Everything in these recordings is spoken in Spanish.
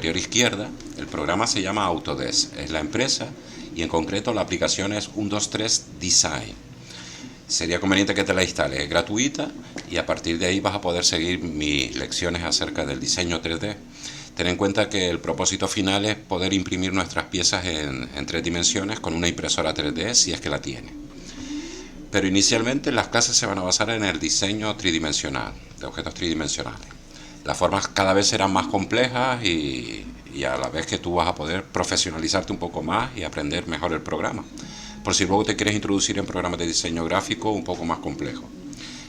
superior izquierda, el programa se llama Autodesk, es la empresa y en concreto la aplicación es 123 Design. Sería conveniente que te la instales, es gratuita y a partir de ahí vas a poder seguir mis lecciones acerca del diseño 3D. Ten en cuenta que el propósito final es poder imprimir nuestras piezas en 3 dimensiones con una impresora 3D si es que la tiene. Pero inicialmente las clases se van a basar en el diseño tridimensional, de objetos tridimensionales. Las formas cada vez serán más complejas y a la vez que tú vas a poder profesionalizarte un poco más y aprender mejor el programa, por si luego te quieres introducir en programas de diseño gráfico un poco más complejos.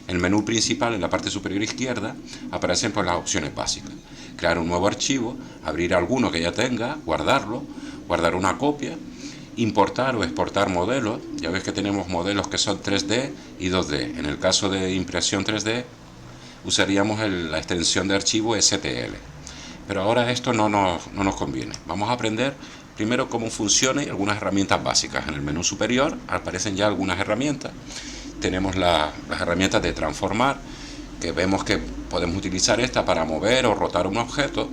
En el menú principal, en la parte superior izquierda, aparecen pues las opciones básicas. Crear un nuevo archivo, abrir alguno que ya tenga, guardarlo, guardar una copia, importar o exportar modelos. Ya ves que tenemos modelos que son 3D y 2D. En el caso de impresión 3D, usaríamos la extensión de archivo STL. Pero ahora esto no nos conviene. Vamos a aprender primero cómo funciona y algunas herramientas básicas. En el menú superior aparecen ya algunas herramientas. Tenemos las herramientas de transformar, que vemos que podemos utilizar esta para mover o rotar un objeto.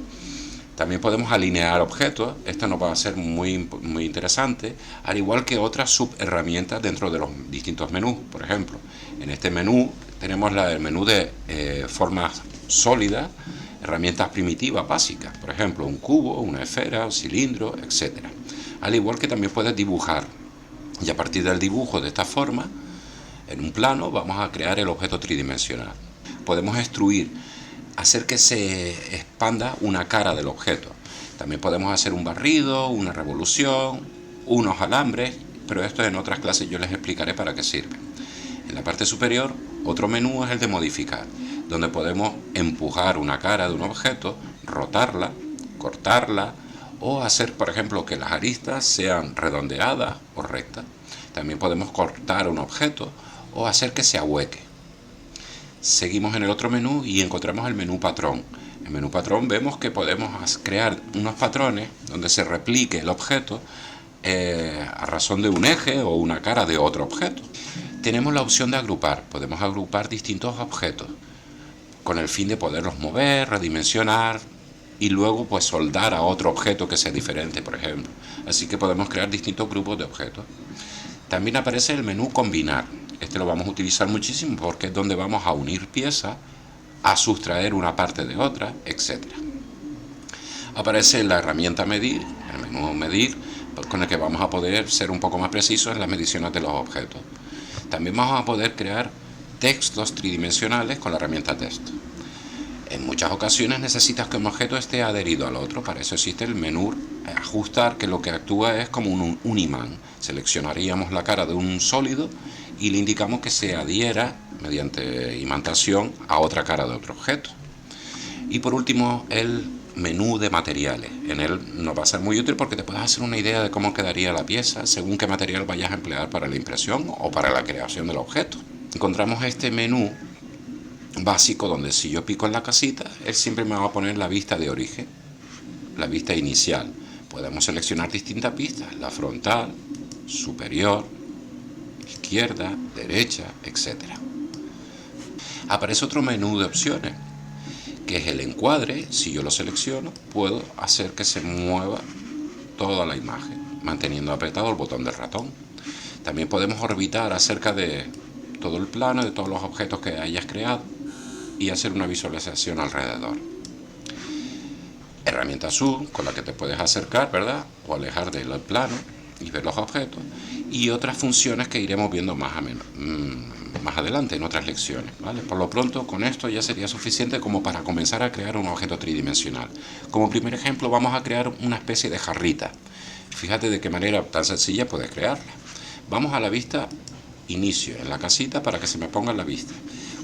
También podemos alinear objetos, esto nos va a ser muy interesante, al igual que otras subherramientas dentro de los distintos menús. Por ejemplo, en este menú tenemos el menú de formas sólidas, herramientas primitivas básicas, por ejemplo, un cubo, una esfera, un cilindro, etc. Al igual que también puedes dibujar, y a partir del dibujo de esta forma, en un plano, vamos a crear el objeto tridimensional. Podemos extruir, hacer que se expanda una cara del objeto. También podemos hacer un barrido, una revolución, unos alambres, pero esto en otras clases yo les explicaré para qué sirve. En la parte superior, otro menú es el de modificar, donde podemos empujar una cara de un objeto, rotarla, cortarla o hacer, por ejemplo, que las aristas sean redondeadas o rectas. También podemos cortar un objeto o hacer que se ahueque. Seguimos en el otro menú y encontramos el menú patrón. En el menú patrón vemos que podemos crear unos patrones donde se replique el objeto a razón de un eje o una cara de otro objeto. Tenemos la opción de agrupar. Podemos agrupar distintos objetos con el fin de poderlos mover, redimensionar y luego pues soldar a otro objeto que sea diferente, por ejemplo. Así que podemos crear distintos grupos de objetos. También aparece el menú combinar. Este lo vamos a utilizar muchísimo porque es donde vamos a unir piezas, a sustraer una parte de otra, etc. Aparece la herramienta medir, el menú medir, con el que vamos a poder ser un poco más precisos en las mediciones de los objetos. También vamos a poder crear textos tridimensionales con la herramienta texto. En muchas ocasiones necesitas que un objeto esté adherido al otro, para eso existe el menú ajustar, que lo que actúa es como un imán. Seleccionaríamos la cara de un sólido y le indicamos que se adhiera mediante imantación a otra cara de otro objeto. Y por último, el menú de materiales. En él nos va a ser muy útil porque te puedes hacer una idea de cómo quedaría la pieza según qué material vayas a emplear para la impresión o para la creación del objeto. Encontramos este menú básico donde si yo pico en la casita, él siempre me va a poner la vista de origen, la vista inicial. Podemos seleccionar distintas vistas, la frontal, superior, izquierda, derecha, etc. Aparece otro menú de opciones, que es el encuadre. Si yo lo selecciono, puedo hacer que se mueva toda la imagen, manteniendo apretado el botón del ratón. También podemos orbitar acerca de todo el plano, de todos los objetos que hayas creado y hacer una visualización alrededor. Herramienta zoom, con la que te puedes acercar, ¿verdad?, o alejar del plano y ver los objetos, y otras funciones que iremos viendo más adelante en otras lecciones, ¿vale? Por lo pronto, con esto ya sería suficiente como para comenzar a crear un objeto tridimensional. Como primer ejemplo, vamos a crear una especie de jarrita. Fíjate de qué manera tan sencilla puedes crearla. Vamos a la vista inicio en la casita para que se me ponga en la vista.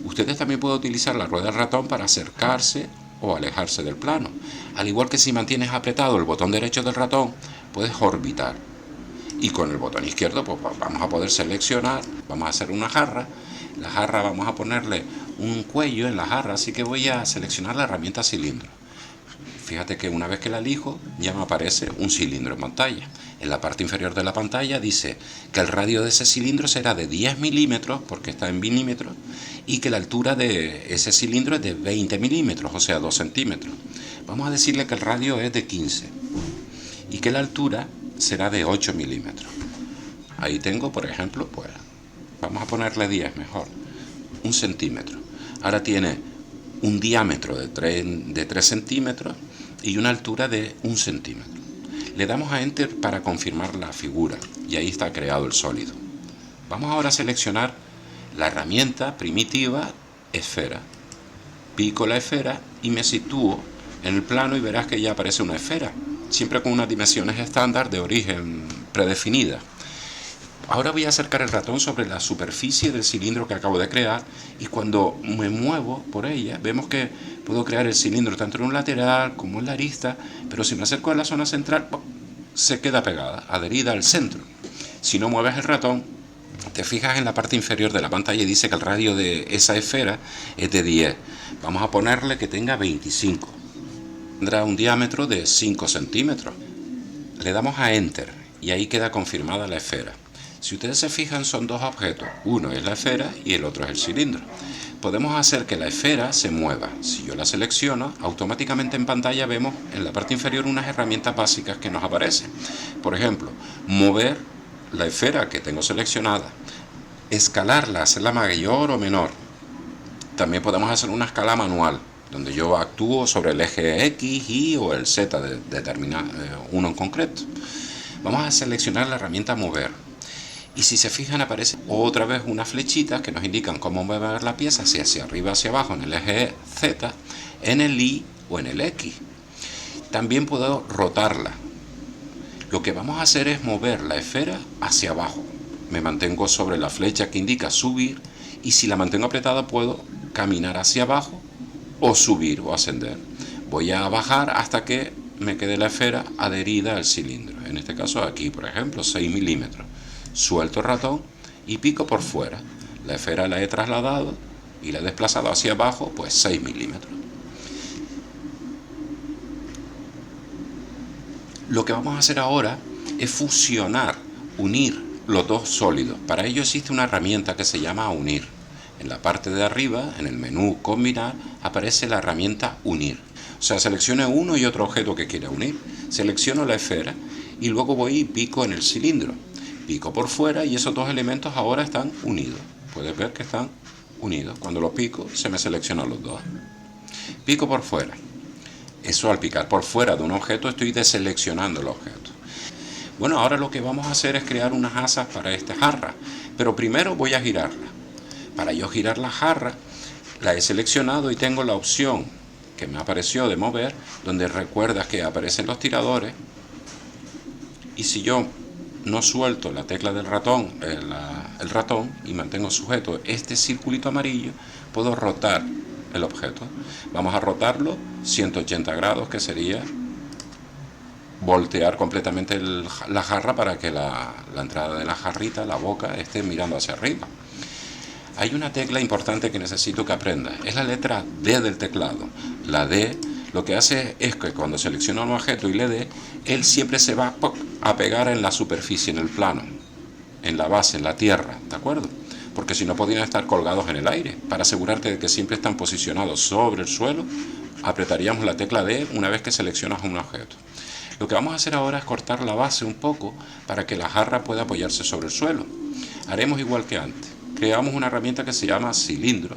Ustedes también pueden utilizar la rueda del ratón para acercarse o alejarse del plano. Al igual que si mantienes apretado el botón derecho del ratón, puedes orbitar. Y con el botón izquierdo pues vamos a poder seleccionar, vamos a hacer una jarra. La jarra vamos a ponerle un cuello en la jarra, así que voy a seleccionar la herramienta cilindro. Fíjate que una vez que la elijo ya me aparece un cilindro en pantalla. En la parte inferior de la pantalla dice que el radio de ese cilindro será de 10 milímetros, porque está en milímetros, y que la altura de ese cilindro es de 20 milímetros, o sea, 2 centímetros. Vamos a decirle que el radio es de 15 y que la altura será de 8 milímetros. Ahí tengo, por ejemplo, pues vamos a ponerle 10 mejor, 1 centímetro. Ahora tiene un diámetro de 3 centímetros y una altura de 1 centímetro. Le damos a Enter para confirmar la figura y ahí está creado el sólido. Vamos ahora a seleccionar la herramienta primitiva esfera. Pico la esfera y me sitúo en el plano y verás que ya aparece una esfera, siempre con unas dimensiones estándar de origen predefinida. Ahora voy a acercar el ratón sobre la superficie del cilindro que acabo de crear y cuando me muevo por ella vemos que puedo crear el cilindro tanto en un lateral como en la arista, pero si me acerco a la zona central se queda pegada, adherida al centro. Si no mueves el ratón, te fijas en la parte inferior de la pantalla y dice que el radio de esa esfera es de 10. Vamos a ponerle que tenga 25. Tendrá un diámetro de 5 centímetros. Le damos a Enter y ahí queda confirmada la esfera. Si ustedes se fijan, son dos objetos. Uno es la esfera y el otro es el cilindro. Podemos hacer que la esfera se mueva. Si yo la selecciono, automáticamente en pantalla vemos en la parte inferior unas herramientas básicas que nos aparecen. Por ejemplo, mover la esfera que tengo seleccionada, escalarla, hacerla mayor o menor. También podemos hacer una escala manual, donde yo actúo sobre el eje X, Y o el Z de determinar uno en concreto. Vamos a seleccionar la herramienta mover. Y si se fijan aparecen otra vez unas flechitas que nos indican cómo mover la pieza, si hacia arriba, hacia abajo en el eje Z, en el Y o en el X. También puedo rotarla. Lo que vamos a hacer es mover la esfera hacia abajo. Me mantengo sobre la flecha que indica subir y si la mantengo apretada puedo caminar hacia abajo o subir o ascender. Voy a bajar hasta que me quede la esfera adherida al cilindro. En este caso aquí, por ejemplo, 6 milímetros. Suelto el ratón y pico por fuera. La esfera la he trasladado y la he desplazado hacia abajo, pues 6 milímetros. Lo que vamos a hacer ahora es fusionar, unir los dos sólidos. Para ello existe una herramienta que se llama unir. En la parte de arriba, en el menú combinar, aparece la herramienta unir. O sea, seleccione uno y otro objeto que quiera unir. Selecciono la esfera y luego voy y pico en el cilindro. Pico por fuera y esos dos elementos ahora están unidos. Puedes ver que están unidos. Cuando los pico se me seleccionan los dos. Pico por fuera. Eso al picar por fuera de un objeto estoy deseleccionando el objeto. Bueno, ahora lo que vamos a hacer es crear unas asas para esta jarra. Pero primero voy a girarla. Para yo girar la jarra, la he seleccionado y tengo la opción que me apareció de mover, donde recuerdas que aparecen los tiradores. Y si yo no suelto la tecla del ratón, el ratón, y mantengo sujeto este circulito amarillo, puedo rotar el objeto. Vamos a rotarlo 180 grados, que sería voltear completamente la jarra para que la entrada de la jarrita, la boca, esté mirando hacia arriba. Hay una tecla importante que necesito que aprendas. Es la letra D del teclado. La D lo que hace es que cuando selecciono un objeto y le dé, él siempre se va a pegar en la superficie, en el plano, en la base, en la tierra, ¿de acuerdo? Porque si no podrían estar colgados en el aire. Para asegurarte de que siempre están posicionados sobre el suelo, apretaríamos la tecla D una vez que seleccionas un objeto. Lo que vamos a hacer ahora es cortar la base un poco para que la jarra pueda apoyarse sobre el suelo. Haremos igual que antes. Creamos una herramienta que se llama cilindro.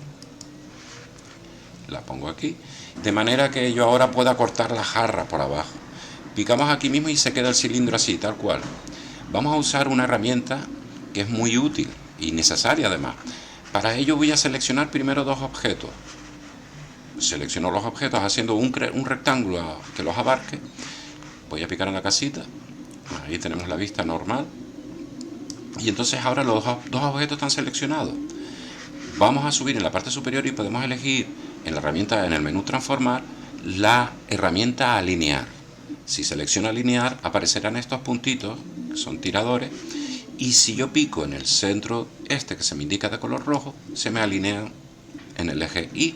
La pongo aquí, de manera que yo ahora pueda cortar la jarra por abajo. Picamos aquí mismo y se queda el cilindro así, tal cual. Vamos a usar una herramienta que es muy útil y necesaria además. Para ello voy a seleccionar primero dos objetos. Selecciono los objetos haciendo un rectángulo que los abarque. Voy a picar en la casita. Ahí tenemos la vista normal. Y entonces ahora los dos objetos están seleccionados. Vamos a subir en la parte superior y podemos elegir en la herramienta, en el menú transformar, la herramienta alinear. Si selecciono alinear, aparecerán estos puntitos, que son tiradores, y si yo pico en el centro que se me indica de color rojo, se me alinean en el eje Y.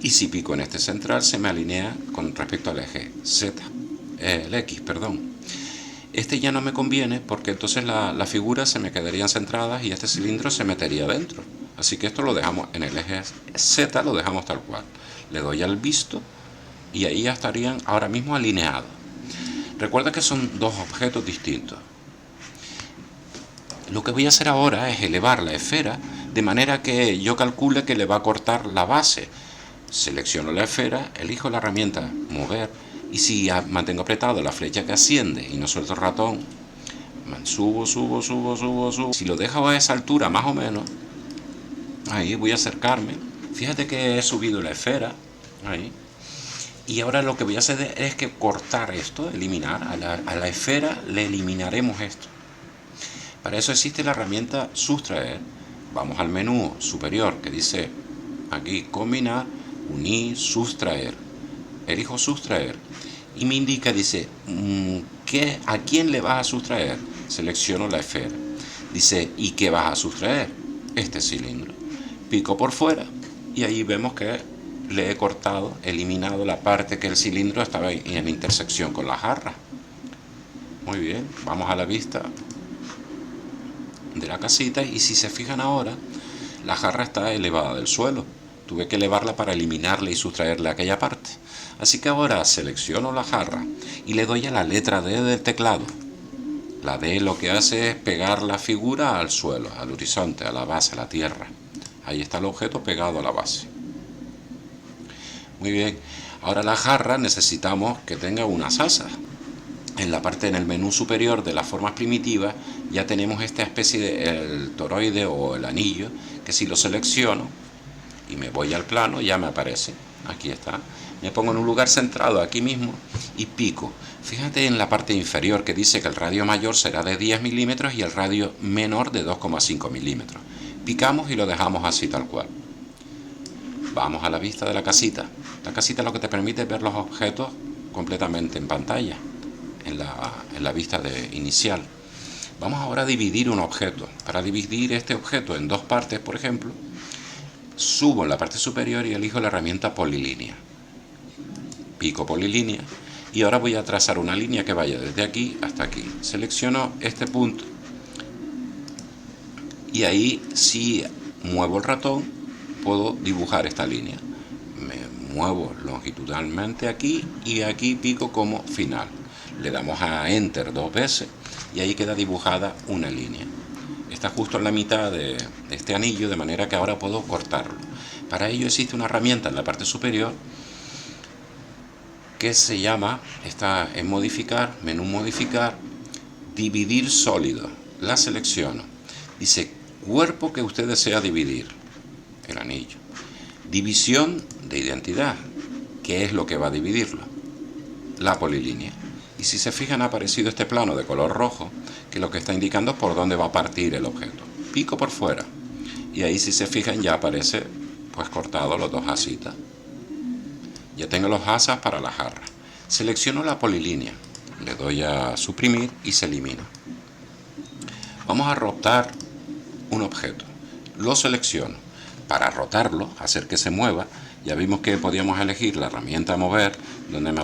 Y si pico en este central se me alinea con respecto al eje Z, el X, perdón. Este ya no me conviene porque entonces las figuras se me quedarían centradas y este cilindro se metería dentro. Así que esto lo dejamos en el eje Z, lo dejamos tal cual. Le doy al visto y ahí ya estarían ahora mismo alineados. Recuerda que son dos objetos distintos. Lo que voy a hacer ahora es elevar la esfera de manera que yo calcule que le va a cortar la base. Selecciono la esfera, elijo la herramienta mover y si mantengo apretado la flecha que asciende y no suelto el ratón, subo. Si lo dejo a esa altura más o menos, ahí voy a acercarme. Fíjate que he subido la esfera, ahí. Y ahora lo que voy a hacer es que cortar esto, eliminar, a la esfera le eliminaremos esto. Para eso existe la herramienta sustraer. Vamos al menú superior que dice aquí combinar, unir, sustraer. Elijo sustraer y me indica, dice, ¿a quién le vas a sustraer? Selecciono la esfera. Dice, ¿y qué vas a sustraer? Este cilindro. Pico por fuera y ahí vemos que le he cortado, eliminado la parte que el cilindro estaba en intersección con la jarra. Muy bien, vamos a la vista de la casita y si se fijan ahora, la jarra está elevada del suelo. Tuve que elevarla para eliminarle y sustraerle aquella parte. Así que ahora selecciono la jarra y le doy a la letra D del teclado. La D lo que hace es pegar la figura al suelo, al horizonte, a la base, a la tierra. Ahí está el objeto pegado a la base. Muy bien, ahora la jarra necesitamos que tenga unas asas. En el menú superior de las formas primitivas ya tenemos esta especie de el toroide o el anillo, que si lo selecciono y me voy al plano ya me aparece. Aquí está. Me pongo en un lugar centrado aquí mismo y pico. Fíjate en la parte inferior que dice que el radio mayor será de 10 milímetros y el radio menor de 2,5 milímetros. Picamos y lo dejamos así tal cual. Vamos a la vista de la casita. La casita lo que te permite es ver los objetos completamente en pantalla, en la vista inicial. Vamos ahora a dividir un objeto. Para dividir este objeto en dos partes, por ejemplo, subo en la parte superior y elijo la herramienta polilínea. Pico polilínea y ahora voy a trazar una línea que vaya desde aquí hasta aquí. Selecciono este punto y ahí si muevo el ratón puedo dibujar esta línea. Me muevo longitudinalmente aquí y aquí pico como final. Le damos a Enter 2 veces y ahí queda dibujada una línea. Está justo en la mitad de este anillo, de manera que ahora puedo cortarlo. Para ello existe una herramienta en la parte superior que se llama, está en modificar, menú modificar, dividir sólido. La selecciono. Dice cuerpo que usted desea dividir, el anillo. División de identidad, ¿qué es lo que va a dividirlo? La polilínea. Y si se fijan ha aparecido este plano de color rojo que lo que está indicando es por dónde va a partir el objeto. Pico por fuera y ahí si se fijan ya aparece pues cortado los dos asitas. Ya tengo los asas para la jarra. Selecciono la polilínea, le doy a suprimir y se elimina. Vamos a rotar un objeto. Lo selecciono. Para rotarlo, hacer que se mueva, ya vimos que podíamos elegir la herramienta mover, donde me